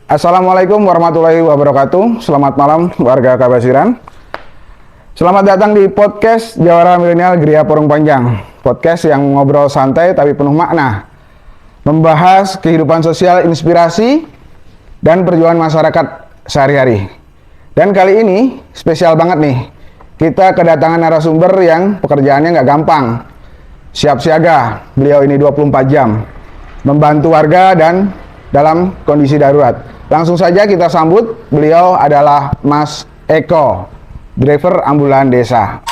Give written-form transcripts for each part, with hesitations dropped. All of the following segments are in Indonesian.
Assalamualaikum warahmatullahi wabarakatuh. Selamat malam warga Kabasiran. Selamat datang di podcast Jawara Milenial Gria Parung Panjang. Podcast yang ngobrol santai tapi penuh makna. Membahas kehidupan sosial, inspirasi, dan perjuangan masyarakat sehari-hari. Dan kali ini spesial banget nih. Kita kedatangan narasumber yang pekerjaannya nggak gampang. Siap siaga, beliau ini 24 jam. Membantu warga dan dalam kondisi darurat. Langsung saja kita sambut, beliau adalah Mas Eko, driver ambulan desa.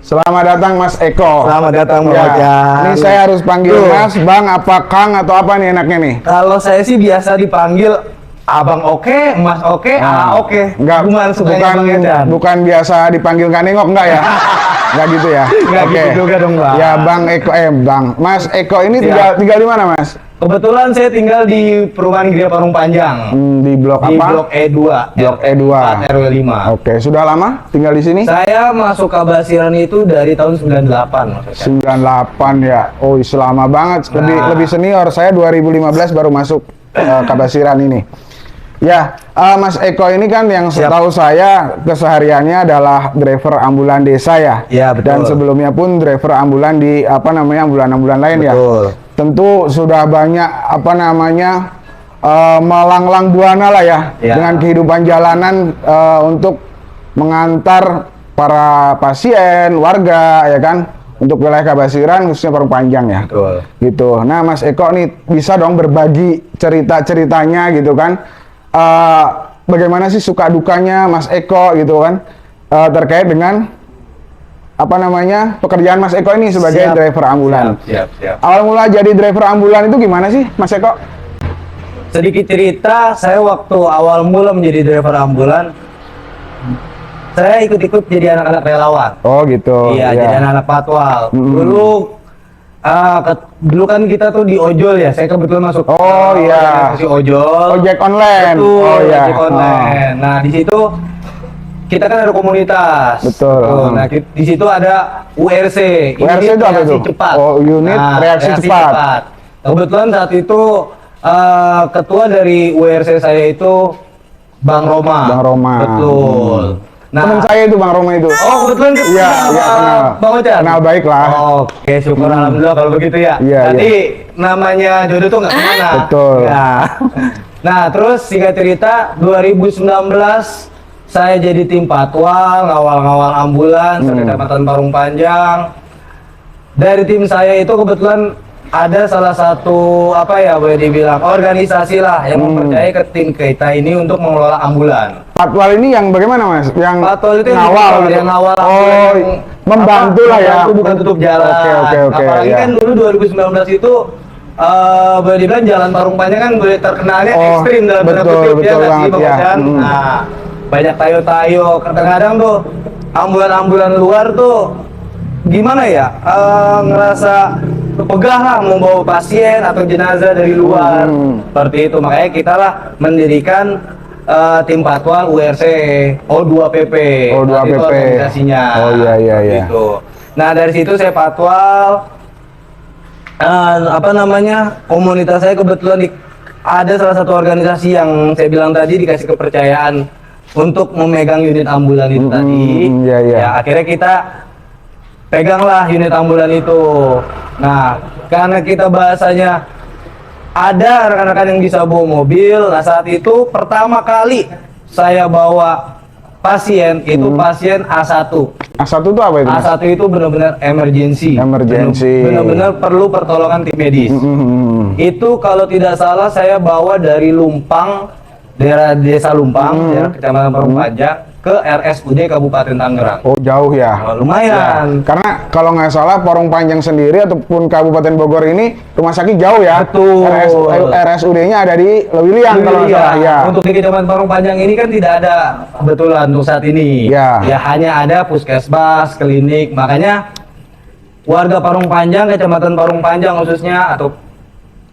Selamat datang Mas Eko. Selamat datang Bang Ojan. Ini saya harus panggil Mas, Bang, apa Kang, atau apa nih enaknya nih? Kalau saya sih biasa dipanggil Abang Oke, Mas Oke, Oke. Enggak, bukan biasa dipanggil Kang Nengok, enggak ya? Enggak gitu ya? Enggak gitu juga dong, Bang. Ya Bang Eko, Bang. Mas Eko ini tinggal di mana, Mas? Kebetulan saya tinggal di perumahan Gria Parung Panjang. Di blok apa? Di blok E2. Blok E2. 4 RW 5. Oke, sudah lama tinggal di sini? Saya masuk Kabasiran itu dari tahun 98 maksudnya. 98 ya. Oh, lama banget. Lebih senior. Saya 2015 baru masuk Kabasiran ini. Ya, Mas Eko ini kan yang setahu saya kesehariannya adalah driver ambulan desa ya. Ya, betul. Dan sebelumnya pun driver ambulan di ambulan-ambulan lain betul. Ya. Tentu sudah banyak melanglang buana lah ya, dengan kehidupan jalanan untuk mengantar para pasien, warga ya kan, untuk wilayah Kabasiran khususnya Parung Panjang ya. Betul. Gitu. Nah, Mas Eko nih bisa dong berbagi cerita-ceritanya gitu kan. Bagaimana sih suka dukanya Mas Eko gitu kan, terkait dengan pekerjaan Mas Eko ini sebagai driver ambulan. Siap. Awal mula jadi driver ambulan itu gimana sih Mas Eko? Sedikit cerita, saya waktu awal mula menjadi driver ambulan, saya ikut-ikut jadi anak-anak relawan. Oh gitu. Iya, jadi anak-anak patwal. Dulu kan kita tuh di ojol ya. Saya kebetulan masuk. Oh iya. Si ojol. Ojek online. Betul, oh iya. Ojek online. Nah di situ kita kan ada komunitas. Betul. Nah di situ ada URC. URC itu apa itu? Cepat. Oh, unit reaksi cepat. Kebetulan saat itu ketua dari URC saya itu Bang Roma. Bang Roma. Betul. Nah, teman saya itu Bang Roma itu. Oh, kebetulan kenal. Bang Ojan. Kenal baik lah. Oke, syukur alhamdulillah kalau begitu ya. Jadi namanya jodoh tuh nggak kemana. Betul. Ya. Nah, terus singkat cerita 2019 saya jadi tim patwal, ngawal-ngawal ambulans di Kecamatan Parung Panjang. Dari tim saya itu kebetulan ada salah satu boleh dibilang organisasi lah yang mempercayai ke tim kita ini untuk mengelola ambulan. Patwal ini yang bagaimana Mas? Yang patwal itu ngawal, yang ngawal yang membantu lah ya. Bukan tutup jalan. Oke. Apalagi kan dulu 2019 itu boleh dibilang jalan Parung Panjang kan boleh terkenalnya ekstrim dalam tanda kutip ya. Nah, banyak tayo-tayo. Kadang-kadang tuh ambulan-ambulan luar tuh gimana ya? Ngerasa pegah lah membawa pasien atau jenazah dari luar. Seperti itu, makanya kita lah mendirikan tim patwal URC O2PP. O2PP organisasinya. Oh iya. Gitu. Nah, dari situ saya patwal komunitas saya kebetulan ada salah satu organisasi yang saya bilang tadi dikasih kepercayaan untuk memegang unit ambulan itu tadi. Ya, akhirnya kita peganglah unit ambulan itu. Nah, karena kita bahasanya ada rekan-rekan yang bisa bawa mobil. Nah, saat itu pertama kali saya bawa pasien itu pasien A1. A1 itu apa itu? A1 itu benar-benar emergency. Benar-benar perlu pertolongan tim medis. Itu kalau tidak salah saya bawa dari Lumpang, daerah Desa Lumpang, daerah Kecamatan Parung Panjang ke RSUD Kabupaten Tangerang. Oh, jauh ya? Lumayan. Ya. Karena kalau nggak salah Parung Panjang sendiri ataupun Kabupaten Bogor ini rumah sakit jauh ya? Betul. RSUD-nya ada di Lewiliang kalau nggak salah. Ya. Untuk di Kecamatan Parung Panjang ini kan tidak ada kebetulan untuk saat ini. Ya hanya ada puskesmas, klinik. Makanya warga Parung Panjang, Kecamatan Parung Panjang khususnya atau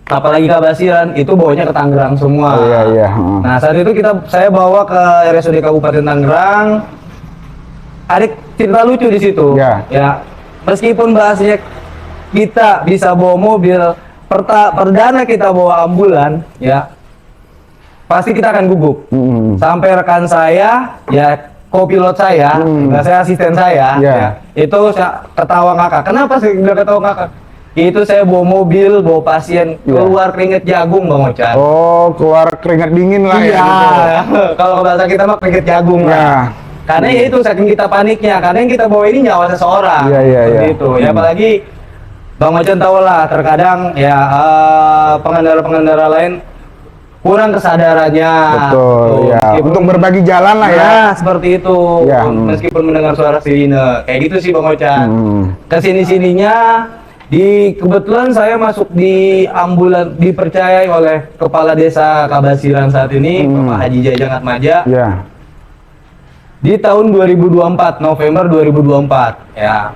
apalagi Kabasiran itu bawanya ke Tangerang semua. Oh, iya. Nah, saat itu saya bawa ke RSUD Kabupaten Tangerang. Ada cerita lucu di situ. Ya, meskipun bahasanya kita bisa bawa mobil, perdana kita bawa ambulan, ya pasti kita akan gugup. Sampai rekan saya, ya kopilot saya, saya asisten saya, ya, itu saya ketawa ngakak. Kenapa sih udah ketawa ngakak? Itu saya bawa mobil, bawa pasien, keluar keringet jagung, Bang Ocan. Oh, keluar keringat dingin lah iya, ya. Gitu. Kalau bahasa kita mah keringet jagung lah. Karena ya itu saking kita paniknya, karena yang kita bawa ini nyawa seseorang. Seperti itu. Ya apalagi Bang Ocan tahu lah, terkadang ya pengendara-pengendara lain kurang kesadarannya. Betul, ya. Untuk berbagi jalan lah ya. Nah, seperti itu. Ya, meskipun mendengar suara sirine, kayak gitu sih Bang Ocan. Kesini-sininya, kebetulan saya masuk di ambulan, dipercayai oleh Kepala Desa Kabasiran saat ini, Bapak Haji Jajang Atmaja. Ya. Di tahun 2024, November 2024, ya.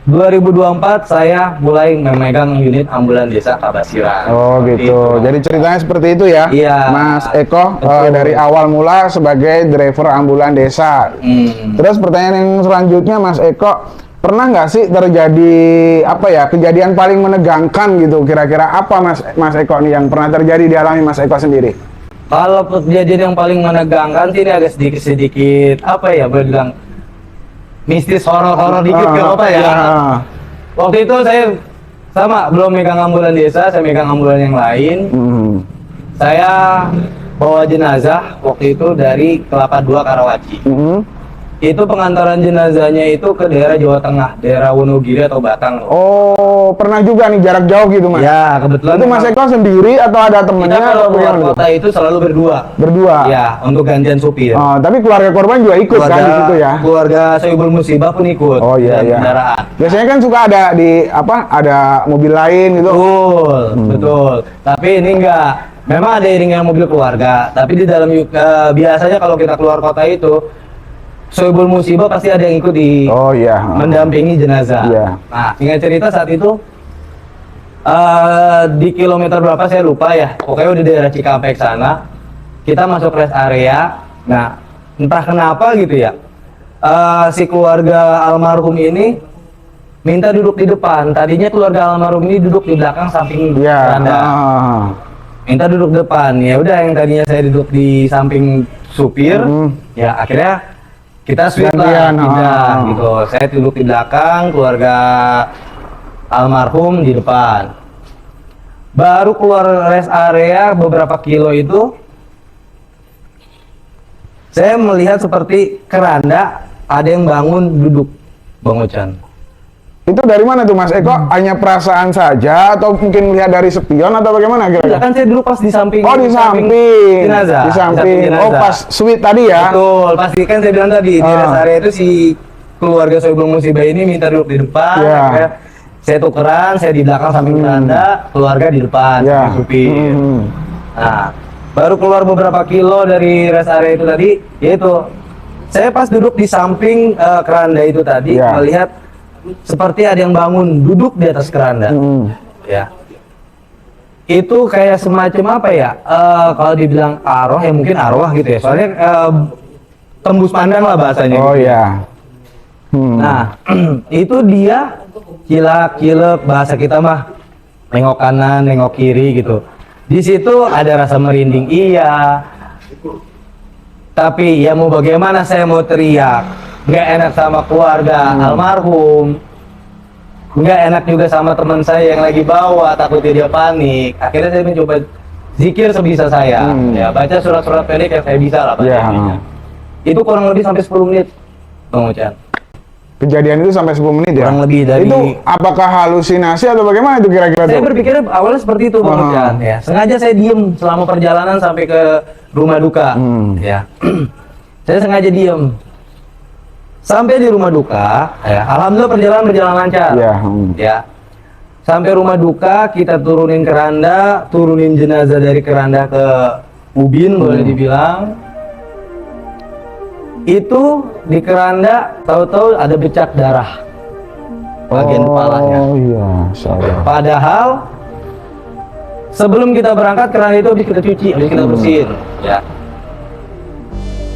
2024 saya mulai memegang unit ambulan desa Kabasiran. Oh gitu. Jadi ceritanya seperti itu ya, iya, Mas Eko, dari awal mula sebagai driver ambulan desa. Terus pertanyaan yang selanjutnya, Mas Eko, pernah nggak sih terjadi apa ya kejadian paling menegangkan gitu? Kira-kira apa Mas Eko nih yang pernah terjadi dialami Mas Eko sendiri? Kalau kejadian yang paling menegangkan sih ini agak sedikit apa ya, bilang mistis, horor dikit apa ya. Waktu itu saya sama belum megang ambulan desa, saya megang ambulan yang lain. Saya bawa jenazah waktu itu dari Kelapa II Karawaci. Itu pengantaran jenazahnya itu ke daerah Jawa Tengah, daerah Wonogiri atau Batang. Oh, pernah juga nih jarak jauh gitu Mas? Ya, kebetulan. Itu Mas Eko sendiri atau ada temennya? Kita kalau keluar kota itu selalu berdua. Berdua? Ya, untuk gantian supir. Tapi keluarga korban juga ikut kan di situ ya? Keluarga Sohibul Musibah pun ikut. Oh iya, iya. Kendaraan. Biasanya kan suka ada di ada mobil lain gitu. Betul, betul. Tapi ini enggak. Memang ada iringan mobil keluarga, tapi di dalam biasanya kalau kita keluar kota itu Sohibul Musibah pasti ada yang ikut mendampingi jenazah. Nah, singkat cerita saat itu di kilometer berapa saya lupa ya. Pokoknya udah daerah Cikampek sana. Kita masuk rest area. Nah, entah kenapa gitu ya. Si keluarga almarhum ini minta duduk di depan. Tadinya keluarga almarhum ini duduk di belakang samping beranda. Minta duduk depan. Ya udah, yang tadinya saya duduk di samping supir, ya akhirnya kita switch lah, pindah gitu. Saya duduk di belakang, keluarga almarhum di depan. Baru keluar rest area beberapa kilo itu, saya melihat seperti keranda ada yang bangun duduk, Bang Ocan. Itu dari mana tuh Mas Eko? Hanya perasaan saja atau mungkin melihat dari spion atau bagaimana kira-kira? Kan saya dulu pas di samping. Oh, di samping jenazah. Di samping. Oh, pas suite tadi ya? Betul, pasti kan saya bilang tadi di rest area itu si keluarga Sohibul Musibah ini minta duduk di depan. Saya tukeran, saya di belakang samping keranda, keluarga di depan, samping supir. Nah, baru keluar beberapa kilo dari rest area itu tadi, yaitu saya pas duduk di samping keranda itu tadi, melihat seperti ada yang bangun duduk di atas keranda. Ya, itu kayak semacam apa ya, kalau dibilang arwah ya mungkin arwah gitu ya, soalnya tembus pandang lah bahasanya. Oh ya. Nah, itu dia kilap-kilap, bahasa kita mah nengok kanan, nengok kiri gitu. Di situ ada rasa merinding, iya. Tapi ya mau bagaimana, saya mau teriak. Nggak enak sama keluarga almarhum, nggak enak juga sama teman saya yang lagi bawa, takutnya dia panik. Akhirnya saya mencoba zikir sebisa saya, ya baca surat-surat pendek yang saya bisa lah bacanya. Itu kurang lebih sampai 10 menit, Bang Ocan. Kejadian itu sampai 10 menit ya? Kurang lebih dari... Itu apakah halusinasi atau bagaimana itu kira-kira? Saya berpikir awalnya seperti itu, Bang Ocan. Ya, sengaja saya diem selama perjalanan sampai ke rumah duka. Ya, saya sengaja diem. Sampai di rumah duka, ya, alhamdulillah perjalanan berjalan lancar. Ya, sampai rumah duka kita turunin keranda, turunin jenazah dari keranda ke ubin, boleh dibilang. Itu di keranda, tahu-tahu ada becak darah bagian kepalanya. Oh iya, padahal sebelum kita berangkat keranda itu habis kita cuci, habis kita bersihin. Ya,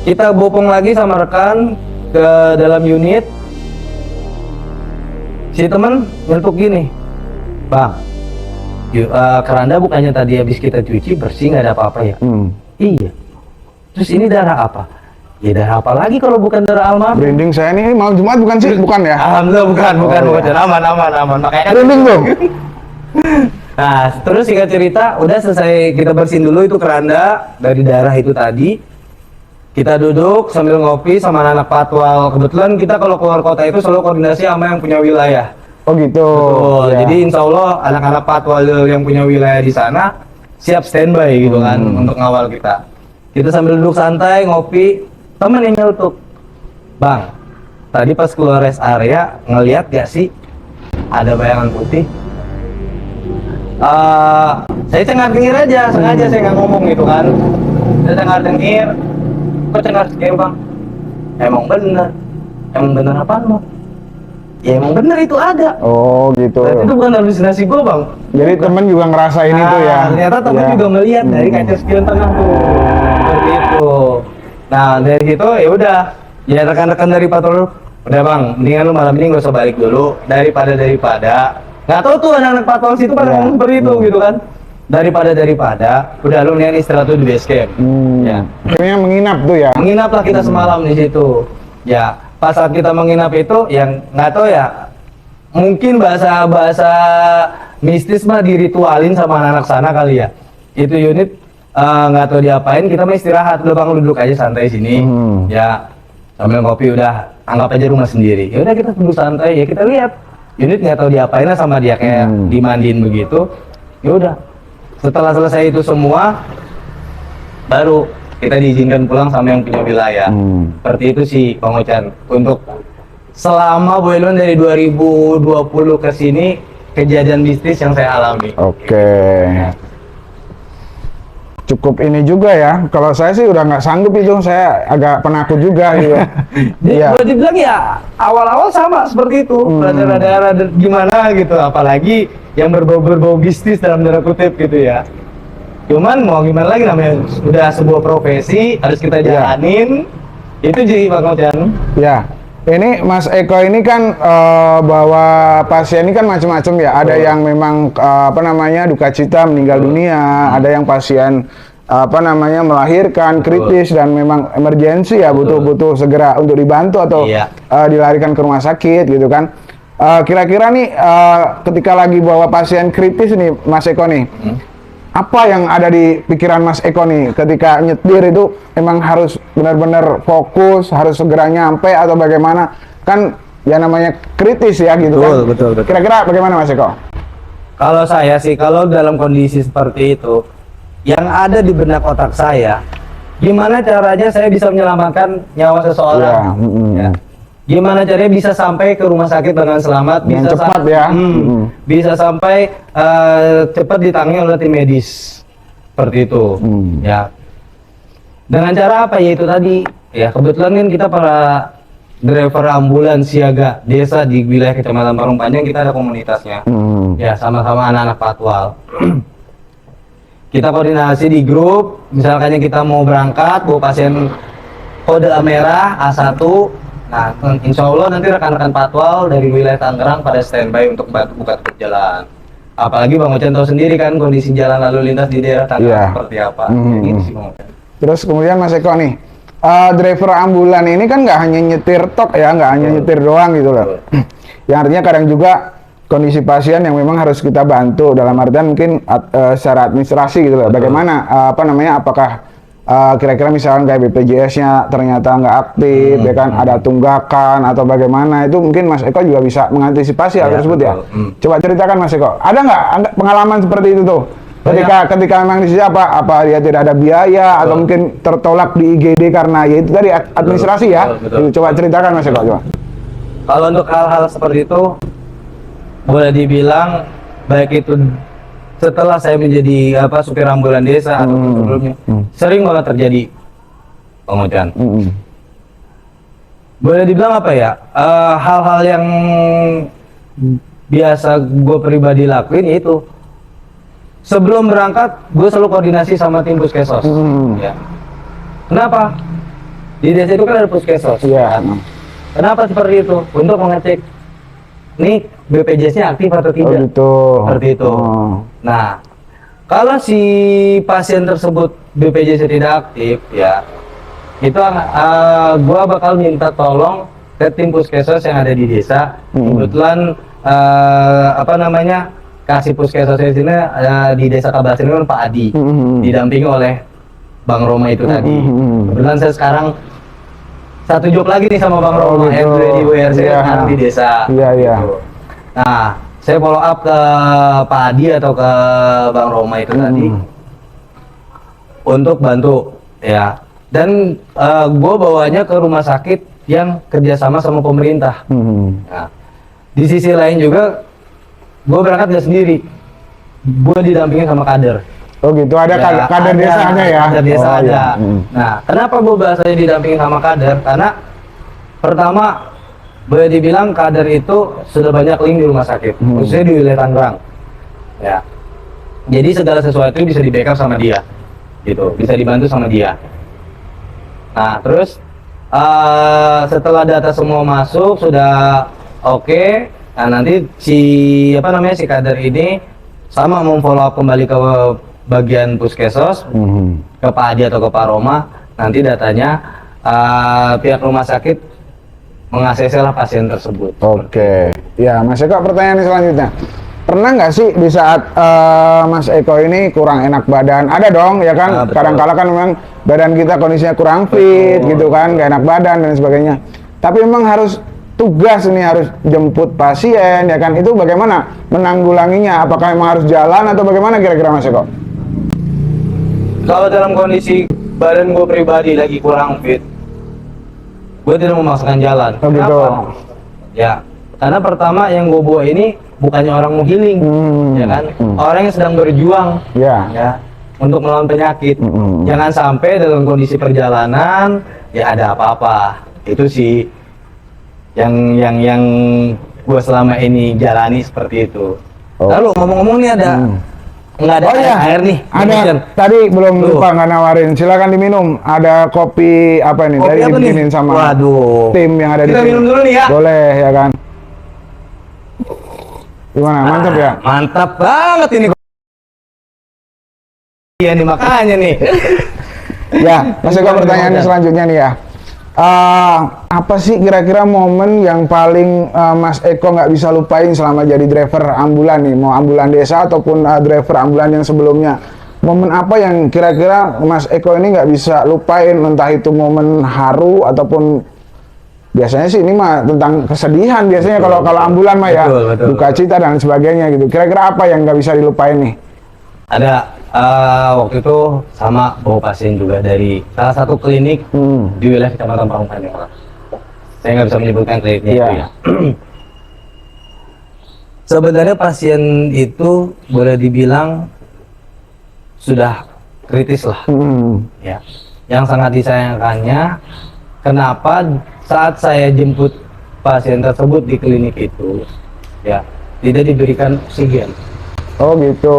kita bopong lagi sama rekan ke dalam unit. Si teman nyeletuk gini, Bang, keranda bukannya tadi habis kita cuci bersih nggak ada apa-apa ya? Iya. Terus ini darah apa? Ya darah apa lagi kalau bukan darah almarhum? Branding saya ini malam Jumat bukan sih? Bukan ya? Alhamdulillah bukan. iya. Aman. Makanya kan Branding dong. Nah, terus singkat cerita, udah selesai kita bersihin dulu itu keranda dari darah itu tadi. Kita duduk sambil ngopi sama anak patwal. Kebetulan kita kalau keluar kota itu selalu koordinasi sama yang punya wilayah. Oh gitu. Betul. Ya. Jadi insya Allah anak-anak patwal yang punya wilayah di sana siap standby gitu kan untuk ngawal kita. Kita sambil duduk santai ngopi, temen yang nyeletuk, Bang, tadi pas keluar rest area ngeliat gak sih ada bayangan putih? Saya cengar-cengir aja, sengaja saya nggak ngomong gitu kan. Saya cengar-cengir, kok cengar-cengir Bang? Emang bener apaan Bang? Ya emang bener itu ada. Oh gitu. Berarti itu bukan halusinasi gue Bang. Jadi temen juga ngerasain itu ya. Ternyata temen Ya. juga melihat dari kaca spion tengah tuh. Seperti itu. Nah dari situ ya udah, ya rekan-rekan dari patrol, udah Bang, mendingan lu malam ini nggak usah balik dulu daripada nggak tahu tuh anak-anak patrol situ pada ngomong seperti itu gitu kan. Daripada udah lu mendingan istirahat tuh di base camp. Ya. Akhirnya menginap tuh ya. Menginaplah kita semalam di situ. Ya, pas saat kita menginap itu yang nggak tahu ya, mungkin bahasa mistis mah diritualin sama anak-anak sana kali ya. Itu unit nggak tahu diapain, kita mah istirahat. Udah Bang, lu duduk aja santai sini. Ya, sambil ngopi udah, anggap aja rumah sendiri. Ya udah kita duduk santai, ya kita lihat. Unit nggak tahu diapain lah sama dia kayak dimandiin begitu. Ya udah. Setelah selesai itu semua, baru kita diizinkan pulang sama yang punya wilayah. Seperti itu sih Bang Ocan. Untuk selama Boylon dari 2020 ke sini, kejadian bisnis yang saya alami. Oke. Cukup ini juga ya. Kalau saya sih udah nggak sanggup itu, saya agak penakut juga gitu. Iya. Boleh dibilang ya awal-awal sama seperti itu. Rada-rada gimana gitu. Apalagi yang berbau bisnis dalam tanda kutip gitu ya. Cuman mau gimana lagi, namanya sudah sebuah profesi harus kita jalanin. Itu jadi Bang Ocan. Ya. Ini Mas Eko ini kan bawa pasien ini kan macam-macam ya. Ada yang memang duka cita meninggal dunia, ada yang pasien melahirkan kritis dan memang emergensi ya, butuh segera untuk dibantu atau dilarikan ke rumah sakit gitu kan. Kira-kira nih ketika lagi bawa pasien kritis nih Mas Eko nih, apa yang ada di pikiran Mas Eko nih ketika nyetir itu, emang harus benar-benar fokus, harus segera nyampe atau bagaimana? Kan ya namanya kritis ya gitu kan. Betul. Kira-kira bagaimana Mas Eko? Kalau saya sih, kalau dalam kondisi seperti itu, yang ada di benak otak saya, gimana caranya saya bisa menyelamatkan nyawa seseorang? Ya. Gimana caranya bisa sampai ke rumah sakit dengan selamat, bisa cepat ya. Bisa sampai cepat ditangani oleh tim medis. Seperti itu. Ya. Dengan cara apa? Yaitu tadi, ya kebetulan kan kita para driver ambulans siaga desa di wilayah Kecamatan Parung Panjang, kita ada komunitasnya. Ya, sama-sama anak-anak patwal. Kita koordinasi di grup, misalkan kita mau berangkat bawa pasien kode merah A1. Nah, insya Allah nanti rekan-rekan patwal dari wilayah Tangerang pada standby untuk bantu buka tutup jalan. Apalagi Bang Ocan tahu sendiri kan kondisi jalan lalu lintas di daerah Tangerang seperti apa. Gitu sih Bang Ocan. Terus kemudian Mas Eko nih, driver ambulan ini kan nggak hanya nyetir tok ya, nggak hanya nyetir doang gitu loh. Yang artinya kadang juga kondisi pasien yang memang harus kita bantu dalam artian mungkin secara administrasi gitu loh. Bagaimana apakah kira-kira misalkan kayak BPJS-nya ternyata nggak aktif, ya kan ada tunggakan atau bagaimana, itu mungkin Mas Eko juga bisa mengantisipasi hal tersebut ya. Coba ceritakan Mas Eko, ada nggak pengalaman seperti itu tuh? Ketika memang di sini apa dia tidak ada biaya atau mungkin tertolak di IGD karena ya itu tadi administrasi ya. Coba ceritakan Mas Eko coba. Kalau untuk hal-hal seperti itu boleh dibilang baik itu setelah saya menjadi supir ambulan desa atau sebelumnya sering banget terjadi Bang Ocan. Boleh dibilang apa ya, hal-hal yang biasa gue pribadi lakuin yaitu sebelum berangkat gue selalu koordinasi sama tim puskesmas. Ya. Kenapa? Di desa itu kan ada puskesmas. Kenapa seperti itu? Untuk mengecek nih BPJS-nya aktif atau Oh tidak. gitu. Seperti itu. Oh. Nah, kalau si pasien tersebut BPJS tidak aktif, ya itu gua bakal minta tolong ke tim puskesmas yang ada di desa. Kebetulan kasih puskesmas di sini di desa Kabasiran kan Pak Adi, didampingi oleh Bang Roma itu tadi. Kebetulan saya sekarang satu job lagi nih sama Bang Roma, gitu. di WRC sekarang di desa. Iya, iya. Gitu. Nah, saya follow up ke Pak Adi atau ke Bang Roma itu tadi untuk bantu, ya. Dan gue bawanya ke rumah sakit yang kerjasama sama pemerintah. Nah, di sisi lain juga gue berangkat gak sendiri, gue didampingin sama kader. Oh gitu, ada Ya, kader desanya ya? Kader desa Oh, ada. iya. Nah, kenapa gue bahasanya didampingin sama kader? Karena pertama, boleh dibilang kader itu sudah banyak link di rumah sakit, khususnya di wilayah Tangerang. Ya, jadi segala sesuatu bisa di backup sama dia, gitu, bisa dibantu sama dia. Nah, terus setelah data semua masuk sudah oke. Nah, nanti si kader ini sama memfollow up kembali ke bagian puskesmas, ke Pak Adi atau ke Pak Roma. Nanti datanya pihak rumah sakit meng-ACC lah pasien tersebut. Oke. Ya, Mas Eko, pertanyaan selanjutnya. Pernah nggak sih di saat Mas Eko ini kurang enak badan? Ada dong, ya kan? Betul. Kadang-kala kan memang badan kita kondisinya kurang fit, gitu kan, nggak enak badan dan sebagainya. Tapi memang harus tugas ini, harus jemput pasien, ya kan? Itu bagaimana menanggulanginya? Apakah memang harus jalan atau bagaimana kira-kira Mas Eko? Kalau dalam kondisi badan gue pribadi lagi kurang fit, gue tidak memaksakan jalan. Oh, gitu. Kenapa? Ya, karena pertama yang gue bawa ini bukannya orang mau healing, ya kan? Orang yang sedang berjuang, ya, untuk melawan penyakit. Jangan sampai dalam kondisi perjalanan ya ada apa-apa. Itu sih yang gue selama ini jalani seperti itu. Oh. Lalu ngomong-ngomong nih ada nggak ada air nih? Ada. Demikian. Tadi belum lupa nggak nawarin. Silakan diminum. Ada kopi apa nih? Kopi Tadi apa nih? dibikinin sama Waduh. tim yang ada di Kita sini. minum dulu nih ya. Boleh, ya kan? Gimana? Mantap ya? Mantap banget ini. Iya nih makanya nih. Ya, Mas Eko, pertanyaan selanjutnya nih ya. Apa sih kira-kira momen yang paling Mas Eko nggak bisa lupain selama jadi driver ambulan nih, mau ambulan desa ataupun driver ambulan yang sebelumnya? Momen apa yang kira-kira Mas Eko ini nggak bisa lupain, entah itu momen haru ataupun biasanya sih ini mah tentang kesedihan biasanya kalau ambulan mah ya, Betul. duka cita dan sebagainya gitu. Kira-kira apa yang nggak bisa dilupain nih? Ada waktu itu sama bawa pasien juga dari salah satu klinik di wilayah Kecamatan Parung Panjang. Saya nggak bisa menyebutkan kliniknya itu ya. Sebenarnya pasien itu boleh dibilang sudah kritis lah, ya. Yang sangat disayangkannya, kenapa saat saya jemput pasien tersebut di klinik itu, ya, tidak diberikan oksigen. Oh gitu.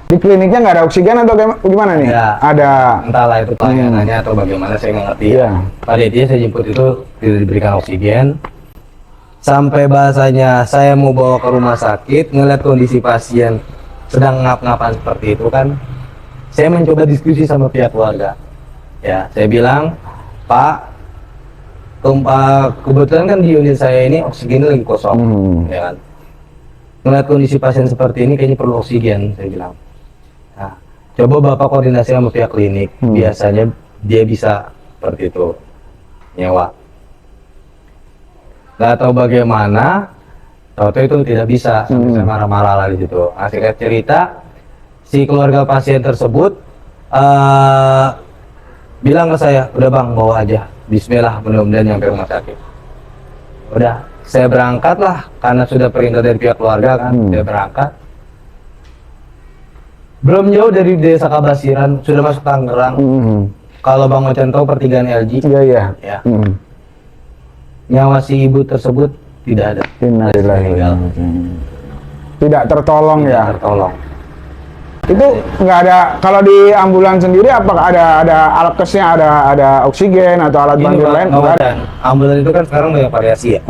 Di kliniknya nggak ada oksigen atau gimana nih? Ya, Ada. entahlah itu pelayanannya atau bagaimana saya nggak ngerti Iya. ya. Pada intinya saya jemput itu tidak diberikan oksigen. Sampai bahasanya saya mau bawa ke rumah sakit, ngeliat kondisi pasien sedang ngap-ngapan seperti itu kan, saya mencoba diskusi sama pihak keluarga. Ya, saya bilang, Pak, kebetulan kan di unit saya ini oksigennya lagi kosong, ya kan. Ngeliat kondisi pasien seperti ini kayaknya perlu oksigen, saya bilang. Nah, coba Bapak koordinasi sama pihak klinik, biasanya dia bisa seperti itu, nyewa. Nggak tahu bagaimana, tahu itu tidak bisa, sampai saya marah-marah lah di situ. Nah, singkat cerita, si keluarga pasien tersebut bilang ke saya, udah Bang, bawa aja, Bismillah, mudah-mudahan nyampe rumah sakit. Udah, saya berangkat lah, karena sudah perintah dari pihak keluarga kan, saya berangkat. Belum jauh dari desa Kabasiran, sudah masuk Tangerang. Kalau Bang Ocen tahu pertigaan LG, Iya. ya. Nyawa si ibu tersebut tidak ada. Innalillahi. Tidak tertolong Tidak ya. tertolong. Itu nggak ada, kalau di ambulan sendiri apakah ada alat kesnya, ada oksigen atau alat bantu lain? Nggak ada. Ambulan itu kan sekarang banyak variasi ya.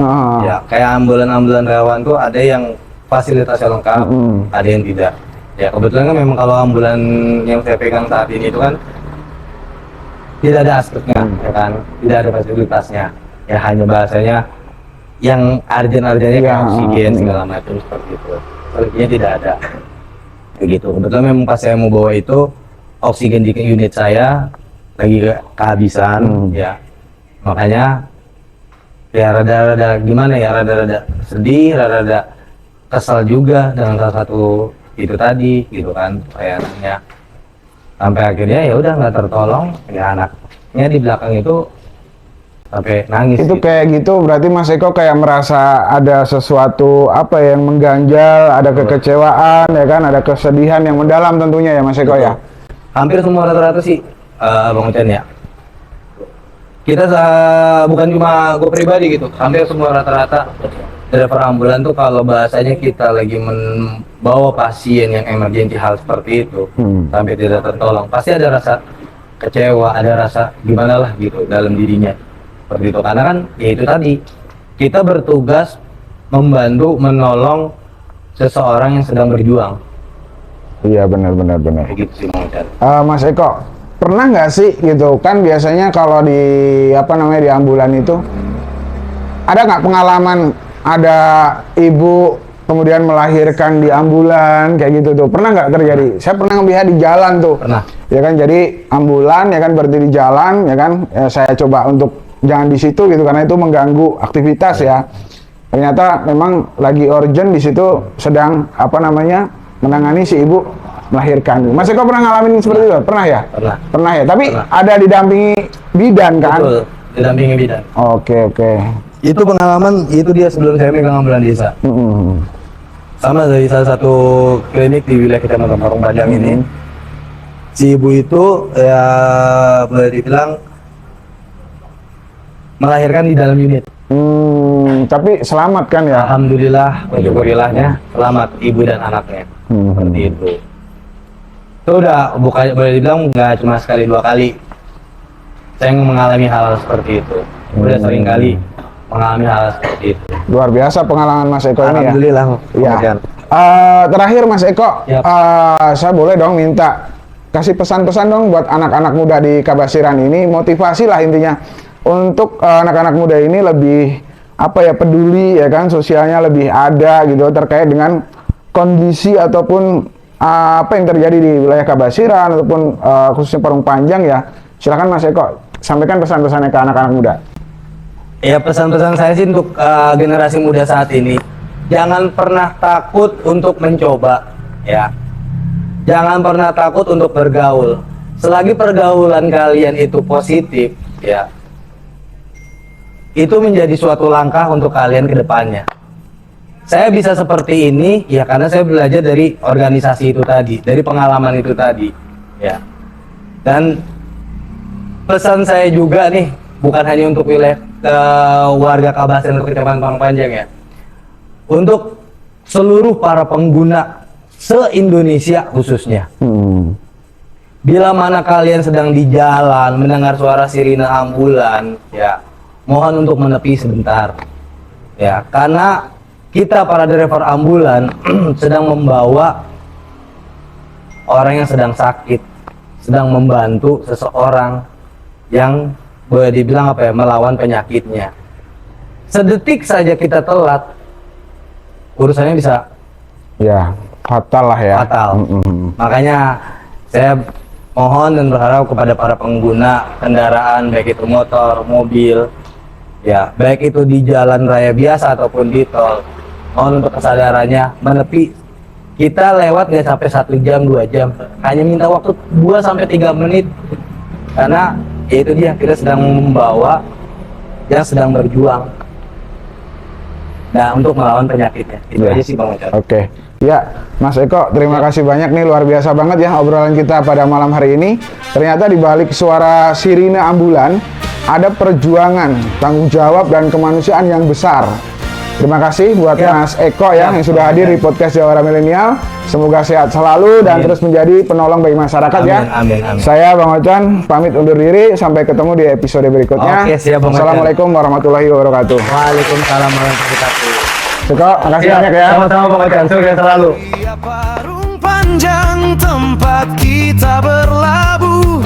Ya, kayak ambulan relawan tuh ada yang fasilitasnya lengkap, ada yang tidak. Ya kebetulan kan memang kalau ambulan yang saya pegang saat ini itu kan tidak ada aspeknya, ya kan, tidak ada fasilitasnya. Ya hanya bahasanya yang arjen-arjennya kayak oksigen segala macam seperti itu. Selebihnya tidak ada. Begitu. Kebetulan memang pas saya mau bawa itu oksigen di unit saya lagi kehabisan, ya makanya ya rada-rada gimana ya, rada-rada sedih, rada-rada kesal juga dengan salah satu itu tadi gitu kan layanannya, sampai akhirnya ya udah nggak tertolong, ya anaknya di belakang itu sampai nangis. Itu gitu. kayak gitu berarti Mas Eko kayak merasa ada sesuatu apa yang mengganjal, ada kekecewaan ya kan, ada kesedihan yang mendalam tentunya ya Mas Eko ya. Hampir semua rata-rata sih Bang Ucen ya. Kita bukan cuma gue pribadi gitu, hampir semua rata-rata driver ambulan tuh kalau bahasanya kita lagi membawa pasien yang emergensi hal seperti itu sampai tidak tertolong, pasti ada rasa kecewa, ada rasa gimana lah gitu dalam dirinya seperti itu. Karena kan ya itu tadi, kita bertugas membantu menolong seseorang yang sedang berjuang. Iya benar. Begitu sih Mas Eko, pernah nggak sih gitu kan biasanya kalau di di ambulan itu ada nggak pengalaman ada ibu kemudian melahirkan di ambulan kayak gitu tuh, pernah nggak terjadi? Saya pernah melihat di jalan tuh. Pernah. Ya kan, jadi ambulan ya kan berarti di jalan ya kan, saya coba untuk jangan di situ gitu karena itu mengganggu aktivitas ya. Ternyata memang lagi urgent di situ, sedang menangani si ibu melahirkan. Mas Eko pernah ngalamin seperti itu? Pernah ya? Pernah ya. Tapi ada didampingi bidan kan? Betul, didampingi bidan. Oke. Itu pengalaman itu dia sebelum saya megang ambulan desa. Sama dari salah satu klinik di wilayah Kecamatan Parung Panjang ini. Si ibu itu ya boleh dibilang melahirkan di dalam unit. Tapi selamat kan ya? Alhamdulillah, syukurilahnya selamat ibu dan anaknya. Seperti itu. Itu udah boleh dibilang nggak cuma sekali dua kali saya mengalami hal seperti itu. Udah sering kali mengalami hal seperti itu. Luar biasa pengalaman Mas Eko ini ya. Alhamdulillah. Ya. Terakhir Mas Eko, Yap. Saya boleh dong minta kasih pesan-pesan dong buat anak-anak muda di Kabasiran ini, motivasi lah intinya untuk anak-anak muda ini lebih peduli ya kan, sosialnya lebih ada gitu terkait dengan kondisi ataupun apa yang terjadi di wilayah Kabasiran ataupun khususnya Parung Panjang ya. Silakan Mas Eko, sampaikan pesan-pesannya ke anak-anak muda. Ya, pesan-pesan saya sih untuk generasi muda saat ini, jangan pernah takut untuk mencoba, ya. Jangan pernah takut untuk bergaul. Selagi pergaulan kalian itu positif, ya, itu menjadi suatu langkah untuk kalian ke depannya. Saya bisa seperti ini, ya karena saya belajar dari organisasi itu tadi, dari pengalaman itu tadi, ya. Dan pesan saya juga nih, bukan hanya untuk wilayah warga Kabasiran atau Kecamatan Parung Panjang ya, untuk seluruh para pengguna se-Indonesia khususnya. Bila mana kalian sedang di jalan mendengar suara sirine ambulan, ya mohon untuk menepi sebentar, ya karena kita para driver ambulan sedang membawa orang yang sedang sakit, sedang membantu seseorang yang boleh dibilang melawan penyakitnya. Sedetik saja kita telat, urusannya bisa ya fatal lah ya. Fatal. Makanya saya mohon dan berharap kepada para pengguna kendaraan, baik itu motor, mobil, ya baik itu di jalan raya biasa ataupun di tol, mohon untuk kesadarannya menepi. Kita lewat nggak sampai 1 jam 2 jam, hanya minta waktu 2 sampai 3 menit, karena ya itu dia, kita sedang membawa yang sedang berjuang untuk melawan penyakitnya. Itu aja sih Bang Ucen. Oke. Ya, Mas Eko, terima kasih banyak nih, luar biasa banget ya obrolan kita pada malam hari ini. Ternyata di balik suara sirine ambulan ada perjuangan, tanggung jawab dan kemanusiaan yang besar. Terima kasih buat Ya. Mas Eko ya, Ya. yang sudah hadir di podcast Jawara Milenial. Semoga sehat selalu dan Amin. terus menjadi penolong bagi masyarakat Amin, ya. amin, amin. Saya Bang Ocan pamit undur diri, sampai ketemu di episode berikutnya. Oke, siap, Bang Ocan. Assalamualaikum warahmatullahi wabarakatuh. Waalaikumsalam warahmatullahi wabarakatuh. Eko, makasih Siap, banyak ya. sama-sama Bang Ocan, sukses selalu. Parung panjang tempat kita berlabuh,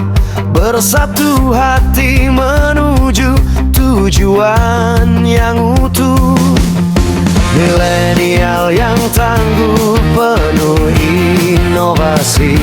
bersatu hati menuju tujuan yang utuh. Milenial yang tangguh penuh inovasi.